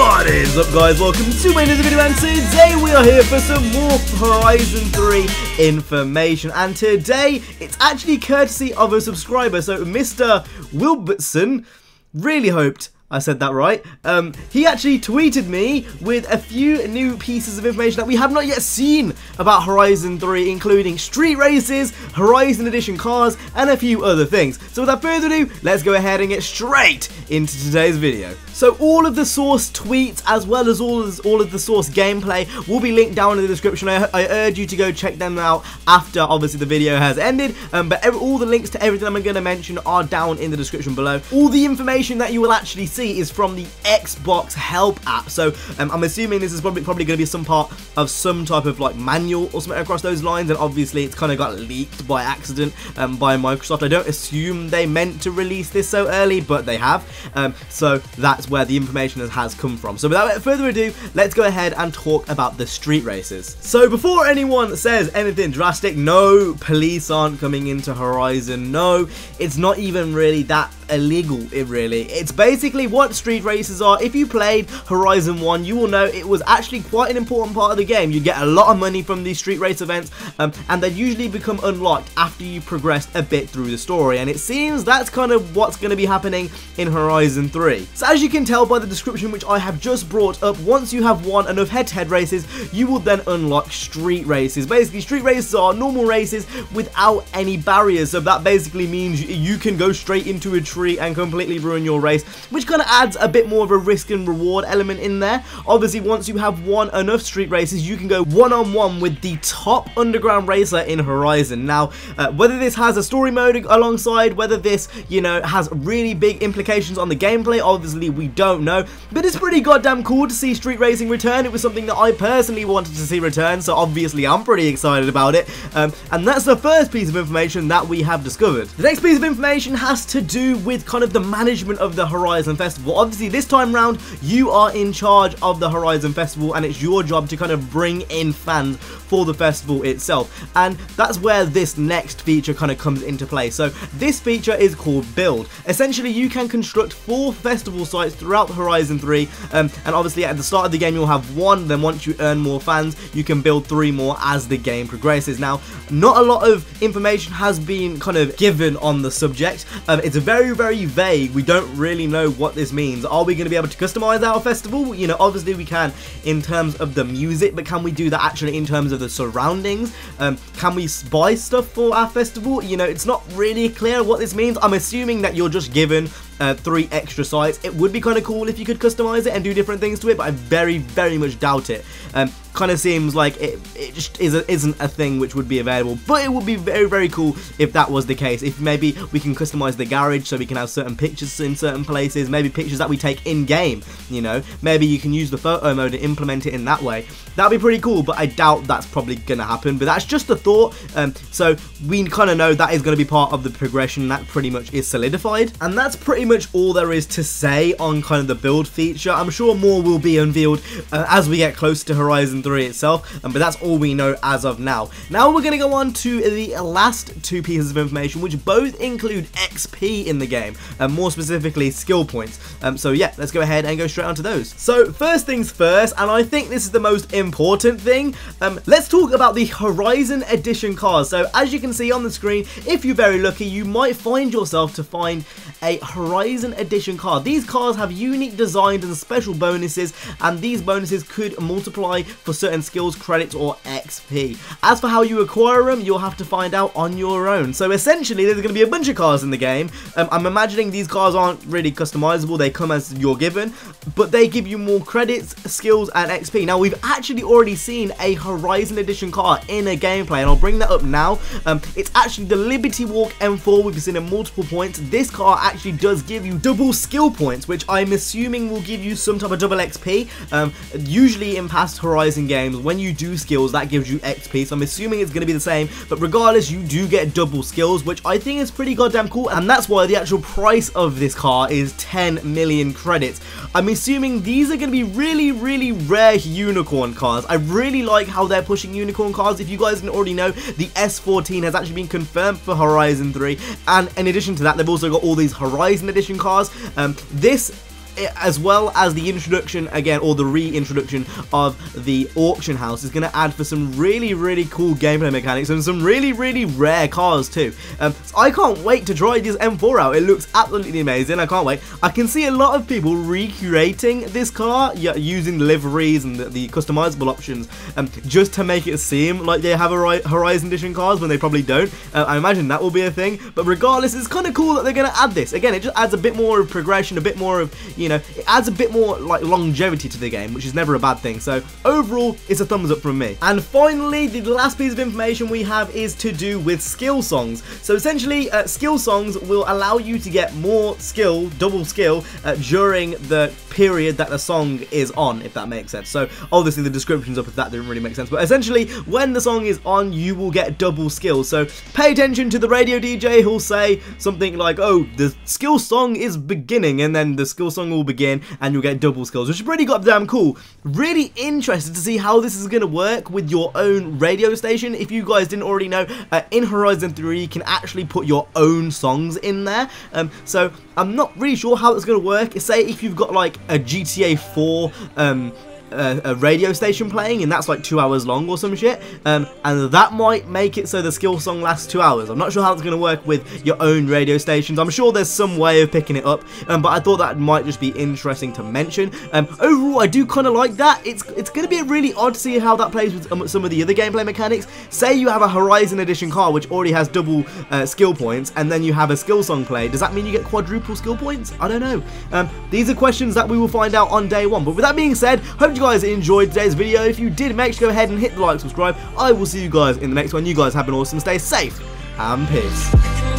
What is up, guys? Welcome to another video, and today we are here for some more Horizon 3 information. And today it's actually courtesy of a subscriber, so Mr. Wilbertson. Really hoped I said that right. He actually tweeted me with a few new pieces of information that we have not yet seen about Horizon 3, including street races, Horizon Edition cars, and a few other things. So without further ado, let's go ahead and get straight into today's video. So all of the source tweets, as well as all of the source gameplay, will be linked down in the description. I urge you to go check them out after, obviously, the video has ended. But all the links to everything I'm going to mention are down in the description below. All the information that you will actually see is from the Xbox Help app. So I'm assuming this is probably going to be some part of some type of like manual or something across those lines. And obviously, it's kind of got leaked by accident by Microsoft. I don't assume they meant to release this so early, but they have. So that's where the information has come from. So without further ado, let's go ahead and talk about the street races. So before anyone says anything drastic, no, police aren't coming into Horizon. No, it's not even really that illegal. It's basically what street races are. If you played Horizon 1, you will know it was actually quite an important part of the game. You get a lot of money from these street race events, and they usually become unlocked after you progressed a bit through the story, and it seems that's kind of what's going to be happening in Horizon 3. So as you can tell by the description which I have just brought up, once you have won enough head-to-head races, you will then unlock street races. Basically, street races are normal races without any barriers, so that basically means you can go straight into a tree and completely ruin your race, which kind of adds a bit more of a risk and reward element in there. Obviously, once you have won enough street races, you can go one-on-one with the top underground racer in Horizon. Now, whether this has a story mode alongside, whether this, you know, has really big implications on the gameplay, obviously we don't know, but it's pretty goddamn cool to see street racing return. It was something that I personally wanted to see return, so obviously I'm pretty excited about it. And that's the first piece of information that we have discovered. The next piece of information has to do with kind of the management of the Horizon Festival. Obviously, this time round, you are in charge of the Horizon Festival, and it's your job to kind of bring in fans for the festival itself. And that's where this next feature kind of comes into play. So this feature is called Build. Essentially, you can construct 4 festival sites throughout Horizon 3, and obviously at the start of the game you'll have 1, then once you earn more fans you can build 3 more as the game progresses. Now, not a lot of information has been kind of given on the subject. It's very vague. We don't really know what this means. Are we going to be able to customize our festival? You know, obviously we can in terms of the music, but can we do that actually in terms of the surroundings? Can we buy stuff for our festival? You know, it's not really clear what this means. I'm assuming that you're just given 3 extra sites. It would be kind of cool if you could customize it and do different things to it, but I very much doubt it. Kind of seems like it just isn't a thing which would be available, but it would be very cool if that was the case. If maybe we can customize the garage so we can have certain pictures in certain places, maybe pictures that we take in game, you know, maybe you can use the photo mode and implement it in that way. That'd be pretty cool, but I doubt that's probably gonna happen, but that's just a thought. So we kind of know that is going to be part of the progression. That pretty much is solidified, and that's pretty much all there is to say on kind of the build feature. I'm sure more will be unveiled as we get closer to Horizon 3 itself, but that's all we know as of now. Now we're going to go on to the last 2 pieces of information, which both include XP in the game, more specifically skill points. So yeah, let's go ahead and go straight onto those. So first things first, and I think this is the most important thing, let's talk about the Horizon Edition cars. So as you can see on the screen, if you're very lucky, you might find yourself to find a Horizon Edition car. These cars have unique designs and special bonuses, and these bonuses could multiply for certain skills, credits, or XP. As for how you acquire them, you'll have to find out on your own. So essentially, there's going to be a bunch of cars in the game. I'm imagining these cars aren't really customizable. They come as you're given, but they give you more credits, skills, and XP. Now, we've actually already seen a Horizon Edition car in a gameplay, and I'll bring that up now. It's actually the Liberty Walk M4. We've seen it multiple points. This car actually does give you double skill points, which I'm assuming will give you some type of double XP. Usually in past Horizon games, when you do skills, that gives you XP, so I'm assuming it's going to be the same, but regardless, you do get double skills, which I think is pretty goddamn cool, and that's why the actual price of this car is 10 million credits. I'm assuming these are going to be really rare unicorn cars. I really like how they're pushing unicorn cars. If you guys didn't already know, the S14 has actually been confirmed for Horizon 3, and in addition to that, they've also got all these Horizon Edition cars. This as well as the introduction again, or the reintroduction of the auction house, is going to add for some really, really cool gameplay mechanics and some really, really rare cars too. So I can't wait to try this M4 out. It looks absolutely amazing. I can't wait. I can see a lot of people recreating this car using liveries and the customizable options just to make it seem like they have a Horizon Edition cars when they probably don't. I imagine that will be a thing, but regardless, it's kind of cool that they're going to add this. Again, it just adds a bit more of progression, a bit more of, you know, it adds a bit more like longevity to the game, which is never a bad thing. So overall, it's a thumbs up from me. And finally, the last piece of information we have is to do with skill songs. So essentially, skill songs will allow you to get more skill, double skill, during the period that the song is on, if that makes sense. So obviously the description's up if that didn't really make sense, but essentially when the song is on, you will get double skill. So pay attention to the radio DJ who'll say something like, oh, the skill song is beginning, and then the skill song will begin and you'll get double skills, which is pretty goddamn cool. Really interested to see how this is going to work with your own radio station. If you guys didn't already know, in Horizon 3 you can actually put your own songs in there, so I'm not really sure how it's going to work. Say if you've got like a GTA 4 a radio station playing and that's like 2 hours long or some shit, and that might make it so the skill song lasts 2 hours. I'm not sure how it's going to work with your own radio stations. I'm sure there's some way of picking it up, but I thought that might just be interesting to mention. Overall, I do kind of like that. It's going to be really odd to see how that plays with some of the other gameplay mechanics. Say you have a Horizon Edition car which already has double skill points, and then you have a skill song play. Does that mean you get quadruple skill points? I don't know. These are questions that we will find out on day one. But with that being said, hope you guys enjoyed today's video. If you did, make sure to go ahead and hit the like, subscribe. I will see you guys in the next one. You guys have been awesome. Stay safe and peace.